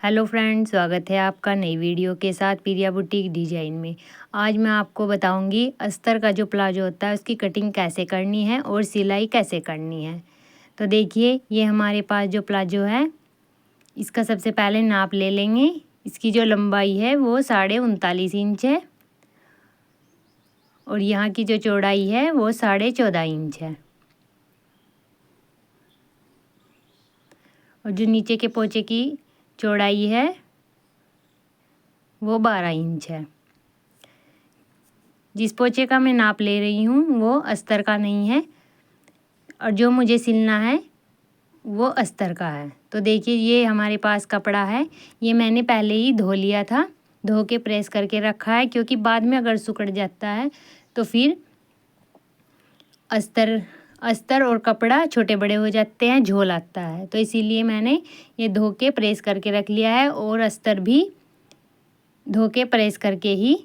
Hello friends, स्वागत है आपका नई वीडियो के साथ प्रिया बुटीक डिजाइन में। आज मैं आपको बताऊंगी अस्तर का जो प्लाजो होता है उसकी कटिंग कैसे करनी है और सिलाई कैसे करनी है। तो देखिए, ये हमारे पास जो प्लाजो है इसका सबसे पहले नाप ले लेंगे। इसकी जो लंबाई है वो 39.5 इंच है और यहाँ की जो चौड़ाई है वो 14.5 इंच है और जो नीचे के पोंचे की चौड़ाई है वो 12 इंच है। जिस पोंचे का मैं नाप ले रही हूँ वो अस्तर का नहीं है और जो मुझे सिलना है वो अस्तर का है। तो देखिए, ये हमारे पास कपड़ा है, ये मैंने पहले ही धो लिया था, धो के प्रेस करके रखा है क्योंकि बाद में अगर सिकुड़ जाता है तो फिर अस्तर अस्तर और कपड़ा छोटे बड़े हो जाते हैं, झोल आता है। तो इसीलिए मैंने ये धो के प्रेस करके रख लिया है और अस्तर भी धो के प्रेस करके ही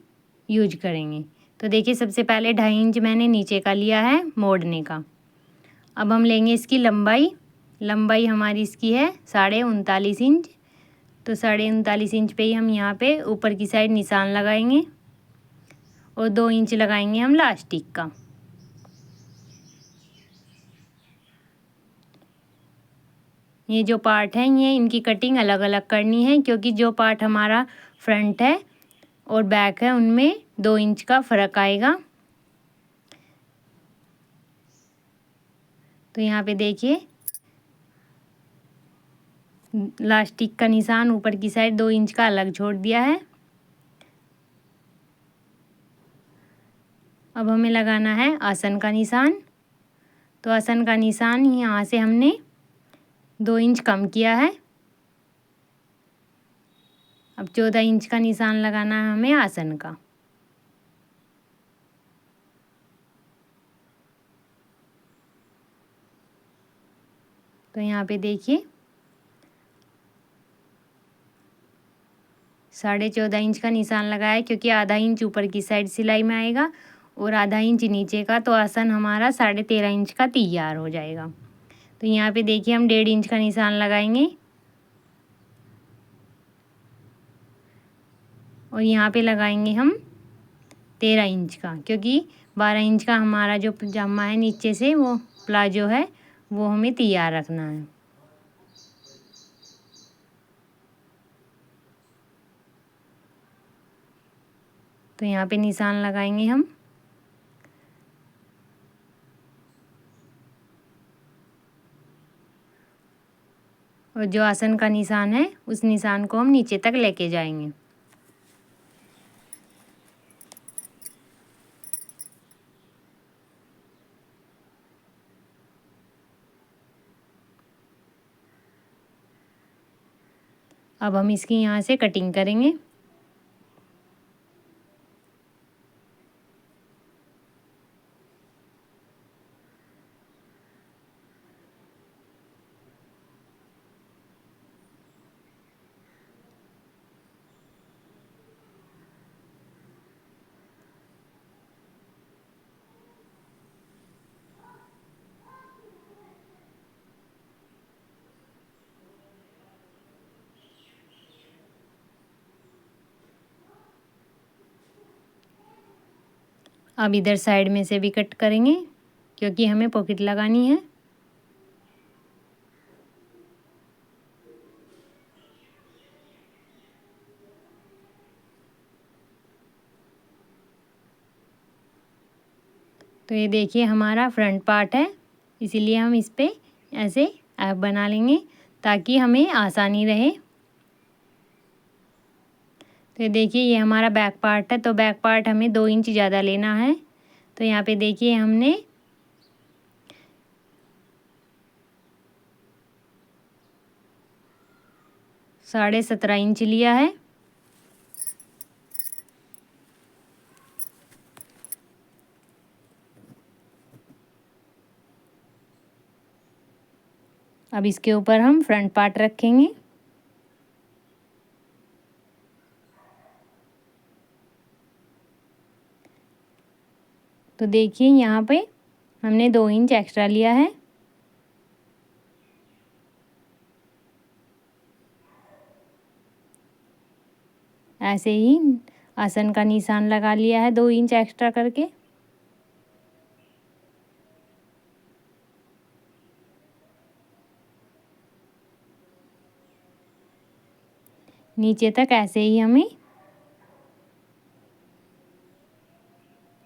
यूज करेंगे। तो देखिए, सबसे पहले 2.5 इंच मैंने नीचे का लिया है मोड़ने का। अब हम लेंगे इसकी लंबाई हमारी इसकी है 39.5 इंच। तो 39.5 इंच पे ही हम यहाँ पे ऊपर की साइड निशान लगाएंगे और 2 इंच लगाएंगे हम लास्टिक का। ये जो पार्ट है ये इनकी कटिंग अलग अलग करनी है क्योंकि जो पार्ट हमारा फ्रंट है और बैक है उनमें 2 इंच का फ़र्क आएगा। तो यहाँ पे देखिए, लास्टिक का निशान ऊपर की साइड 2 इंच का अलग छोड़ दिया है। अब हमें लगाना है आसन का निशान। तो आसन का निशान यहाँ से हमने 2 इंच कम किया है। अब 14 इंच का निशान लगाना है हमें आसन का। तो यहाँ पे देखिए 14.5 इंच का निशान लगाया क्योंकि आधा इंच ऊपर की साइड सिलाई में आएगा और आधा इंच नीचे का, तो आसन हमारा 13.5 इंच का तैयार हो जाएगा। तो यहाँ पे देखिए हम 1.5 इंच का निशान लगाएंगे और यहाँ पे लगाएंगे हम 13 इंच का, क्योंकि 12 इंच का हमारा जो पजामा है नीचे से वो प्लाजो है वो हमें तैयार रखना है। तो यहाँ पे निशान लगाएंगे हम और जो आसन का निशान है उस निशान को हम नीचे तक लेके जाएंगे। अब हम इसकी यहाँ से कटिंग करेंगे। अब इधर साइड में से भी कट करेंगे क्योंकि हमें पॉकेट लगानी है। तो ये देखिए हमारा फ्रंट पार्ट है, इसीलिए हम इस पे ऐसे ऐप बना लेंगे ताकि हमें आसानी रहे। तो ये देखिए ये हमारा बैक पार्ट है, तो बैक पार्ट हमें 2 इंच ज़्यादा लेना है। तो यहाँ पे देखिए हमने 17.5 इंच लिया है। अब इसके ऊपर हम फ्रंट पार्ट रखेंगे। तो देखिए यहाँ पे हमने 2 इंच एक्स्ट्रा लिया है। ऐसे ही आसन का निशान लगा लिया है 2 इंच एक्स्ट्रा करके। नीचे तक ऐसे ही हमें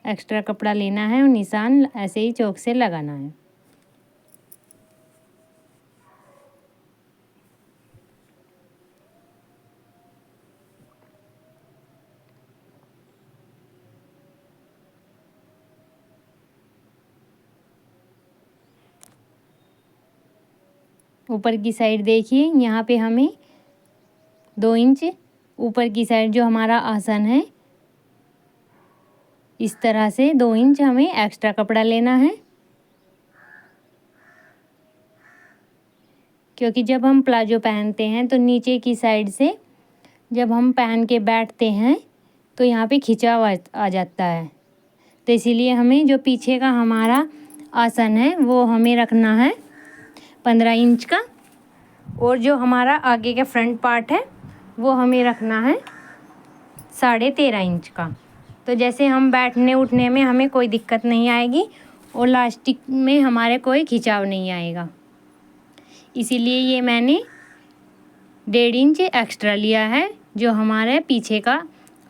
एक्स्ट्रा कपड़ा लेना है और निशान ऐसे ही चौक से लगाना है। ऊपर की साइड देखिए, यहाँ पे हमें 2 इंच ऊपर की साइड जो हमारा आसन है, इस तरह से 2 इंच हमें एक्स्ट्रा कपड़ा लेना है। क्योंकि जब हम प्लाजो पहनते हैं तो नीचे की साइड से जब हम पहन के बैठते हैं तो यहाँ पे खिंचाव आ जाता है। तो इसीलिए हमें जो पीछे का हमारा आसन है वो हमें रखना है 15 इंच का, और जो हमारा आगे का फ्रंट पार्ट है वो हमें रखना है 13.5 इंच का। तो जैसे हम बैठने उठने में हमें कोई दिक्कत नहीं आएगी और लास्टिक में हमारे कोई खिंचाव नहीं आएगा। इसीलिए ये मैंने 1.5 इंच एक्स्ट्रा लिया है जो हमारे पीछे का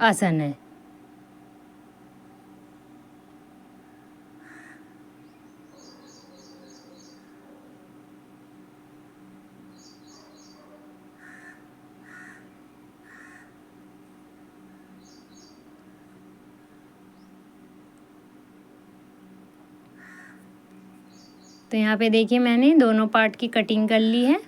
आसन है। तो यहाँ पे देखिए मैंने दोनों पार्ट की कटिंग कर ली है।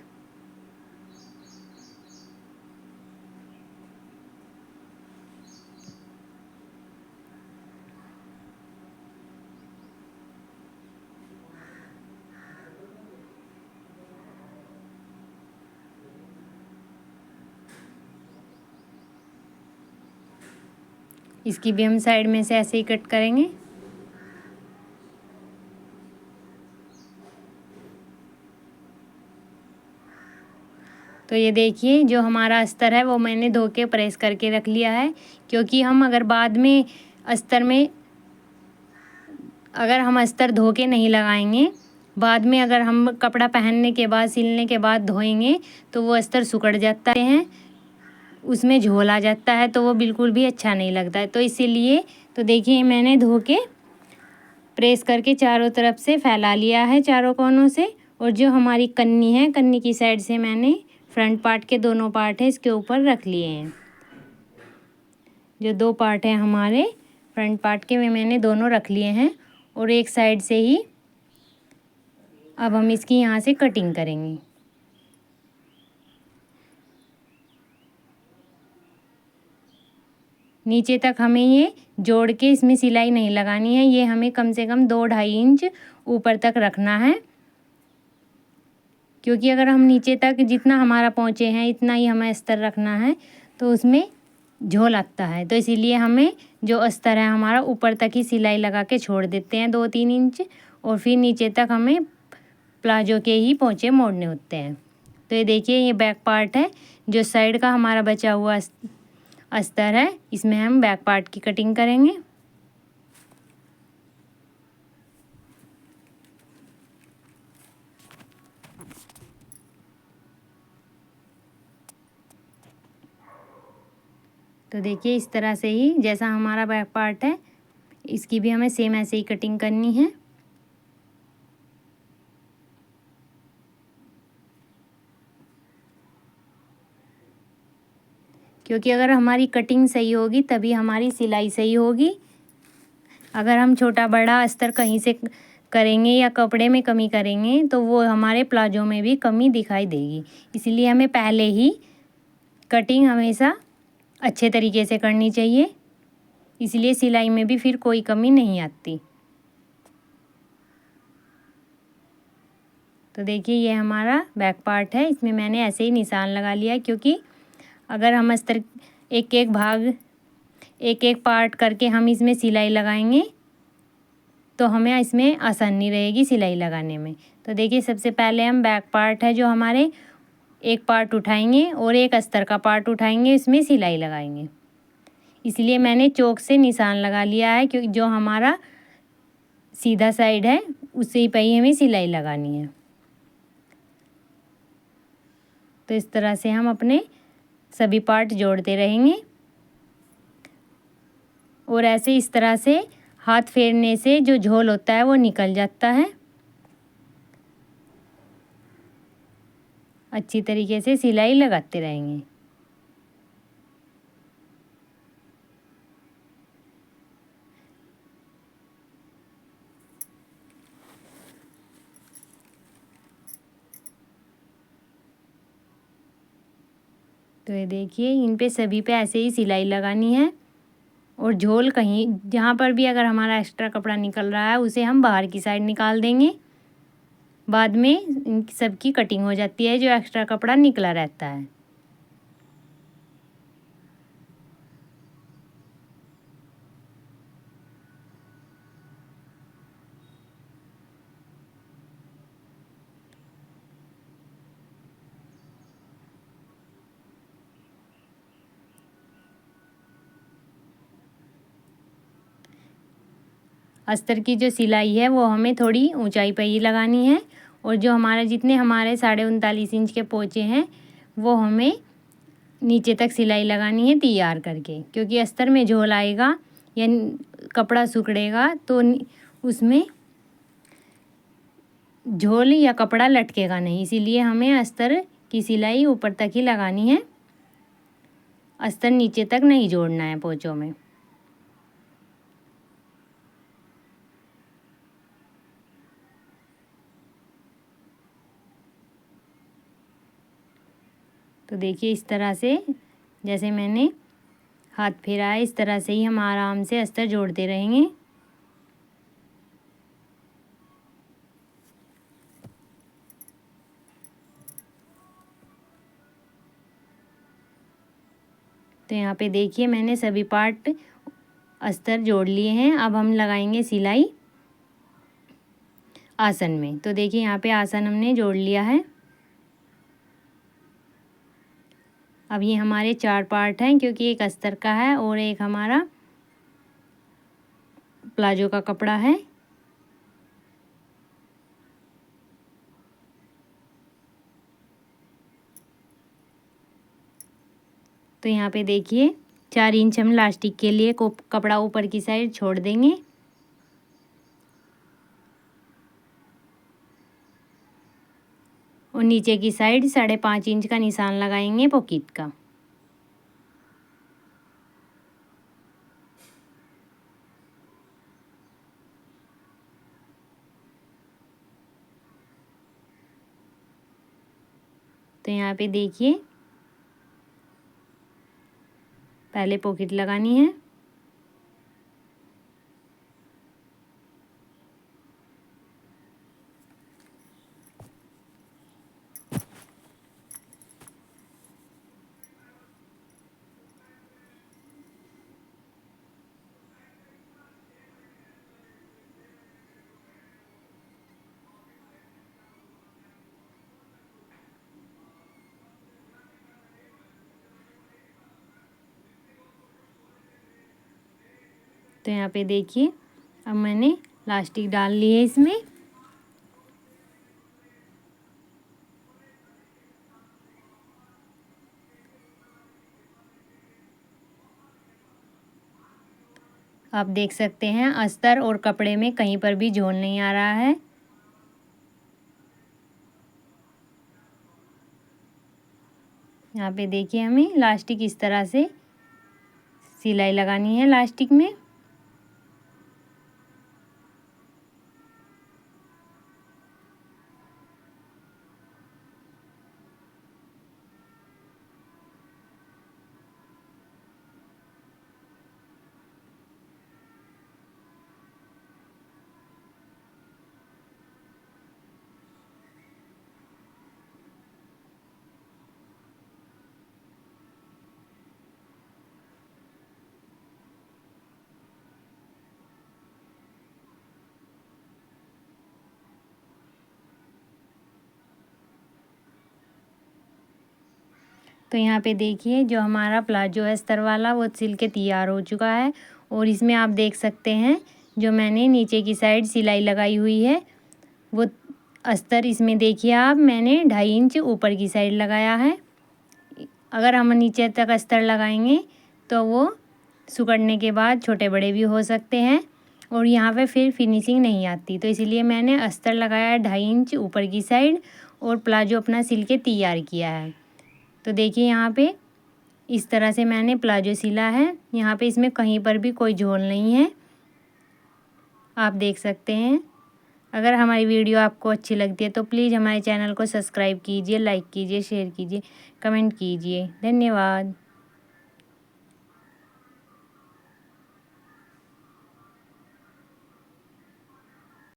इसकी भी हम साइड में से ऐसे ही कट करेंगे। तो ये देखिए जो हमारा अस्तर है वो मैंने धो के प्रेस करके रख लिया है, क्योंकि हम अगर बाद में अस्तर में अगर हम अस्तर धो के नहीं लगाएंगे, बाद में अगर हम कपड़ा पहनने के बाद सिलने के बाद धोएंगे तो वो अस्तर सिकुड़ जाता है, उसमें झोल आ जाता है, तो वो बिल्कुल भी अच्छा नहीं लगता है। तो इसीलिए तो देखिए मैंने धो के प्रेस करके चारों तरफ से फैला लिया है, चारों कोनों से। और जो हमारी कन्नी है, कन्नी की साइड से मैंने फ्रंट पार्ट के दोनों पार्ट है इसके ऊपर रख लिए हैं। जो 2 पार्ट हैं हमारे फ्रंट पार्ट के वे मैंने दोनों रख लिए हैं, और एक साइड से ही अब हम इसकी यहाँ से कटिंग करेंगे। नीचे तक हमें ये जोड़ के इसमें सिलाई नहीं लगानी है, ये हमें कम से कम 2-2.5 इंच ऊपर तक रखना है, क्योंकि अगर हम नीचे तक जितना हमारा पहुँचे हैं इतना ही हमें अस्तर रखना है तो उसमें झोल आता है। तो इसीलिए हमें जो अस्तर है हमारा ऊपर तक ही सिलाई लगा के छोड़ देते हैं 2-3 इंच, और फिर नीचे तक हमें प्लाजो के ही पोंचे मोड़ने होते हैं। तो ये देखिए ये बैक पार्ट है, जो साइड का हमारा बचा हुआ अस्तर है इसमें हम बैक पार्ट की कटिंग करेंगे। तो देखिए इस तरह से ही जैसा हमारा बैक पार्ट है इसकी भी हमें सेम ऐसे ही कटिंग करनी है। क्योंकि अगर हमारी कटिंग सही होगी तभी हमारी सिलाई सही होगी। अगर हम छोटा बड़ा अस्तर कहीं से करेंगे या कपड़े में कमी करेंगे तो वो हमारे प्लाजो में भी कमी दिखाई देगी। इसलिए हमें पहले ही कटिंग हमेशा अच्छे तरीके से करनी चाहिए, इसलिए सिलाई में भी फिर कोई कमी नहीं आती। तो देखिए ये हमारा बैक पार्ट है, इसमें मैंने ऐसे ही निशान लगा लिया, क्योंकि अगर हम अस्तर एक एक भाग एक एक पार्ट करके हम इसमें सिलाई लगाएंगे तो हमें इसमें आसानी रहेगी सिलाई लगाने में। तो देखिए सबसे पहले हम बैक पार्ट है जो हमारे एक पार्ट उठाएंगे और एक अस्तर का पार्ट उठाएंगे, इसमें सिलाई लगाएंगे। इसलिए मैंने चौक से निशान लगा लिया है, क्योंकि जो हमारा सीधा साइड है उसी पे ही हमें सिलाई लगानी है। तो इस तरह से हम अपने सभी पार्ट जोड़ते रहेंगे और ऐसे इस तरह से हाथ फेरने से जो झोल होता है वो निकल जाता है। अच्छी तरीके से सिलाई लगाते रहेंगे। तो ये देखिए, इन पे सभी पे ऐसे ही सिलाई लगानी है और झोल कहीं जहाँ पर भी अगर हमारा एक्स्ट्रा कपड़ा निकल रहा है उसे हम बाहर की साइड निकाल देंगे। बाद में इन सबकी कटिंग हो जाती है जो एक्स्ट्रा कपड़ा निकला रहता है। अस्तर की जो सिलाई है वो हमें थोड़ी ऊंचाई पर ही लगानी है और जो हमारे जितने हमारे 39.5 इंच के पोंचे हैं वो हमें नीचे तक सिलाई लगानी है तैयार करके, क्योंकि अस्तर में झोल आएगा या कपड़ा सिकुड़ेगा तो उसमें झोल या कपड़ा लटकेगा नहीं। इसीलिए हमें अस्तर की सिलाई ऊपर तक ही लगानी है, अस्तर नीचे तक नहीं जोड़ना है पोंचों में। तो देखिए, इस तरह से जैसे मैंने हाथ फेरा है इस तरह से ही हम आराम से अस्तर जोड़ते रहेंगे। तो यहाँ पे देखिए मैंने सभी पार्ट अस्तर जोड़ लिए हैं। अब हम लगाएंगे सिलाई आसन में। तो देखिए यहाँ पे आसन हमने जोड़ लिया है। अब ये हमारे 4 पार्ट हैं, क्योंकि एक अस्तर का है और एक हमारा प्लाजो का कपड़ा है। तो यहाँ पे देखिए 4 इंच हम लास्टिक के लिए कपड़ा ऊपर की साइड छोड़ देंगे और नीचे की साइड 5.5 इंच का निशान लगाएंगे पॉकेट का। तो यहाँ पे देखिए पहले पॉकेट लगानी है। तो यहाँ पे देखिए अब मैंने लास्टिक डाल ली है इसमें। आप देख सकते हैं अस्तर और कपड़े में कहीं पर भी झोल नहीं आ रहा है। यहाँ पे देखिए हमें लास्टिक इस तरह से सिलाई लगानी है लास्टिक में। तो यहाँ पे देखिए जो हमारा प्लाजो है अस्तर वाला वो सिल के तैयार हो चुका है। और इसमें आप देख सकते हैं जो मैंने नीचे की साइड सिलाई लगाई हुई है वो अस्तर इसमें देखिए आप मैंने 2.5 इंच ऊपर की साइड लगाया है। अगर हम नीचे तक अस्तर लगाएंगे तो वो सुकड़ने के बाद छोटे बड़े भी हो सकते हैं और यहाँ पे फिर फिनिशिंग नहीं आती। तो इसीलिए मैंने अस्तर लगाया है 2.5 इंच ऊपर की साइड और प्लाजो अपना सिल के तैयार किया है। तो देखिए यहाँ पे इस तरह से मैंने प्लाजो सिला है। यहाँ पे इसमें कहीं पर भी कोई झोल नहीं है, आप देख सकते हैं। अगर हमारी वीडियो आपको अच्छी लगती है तो प्लीज़ हमारे चैनल को सब्सक्राइब कीजिए, लाइक कीजिए, शेयर कीजिए, कमेंट कीजिए। धन्यवाद।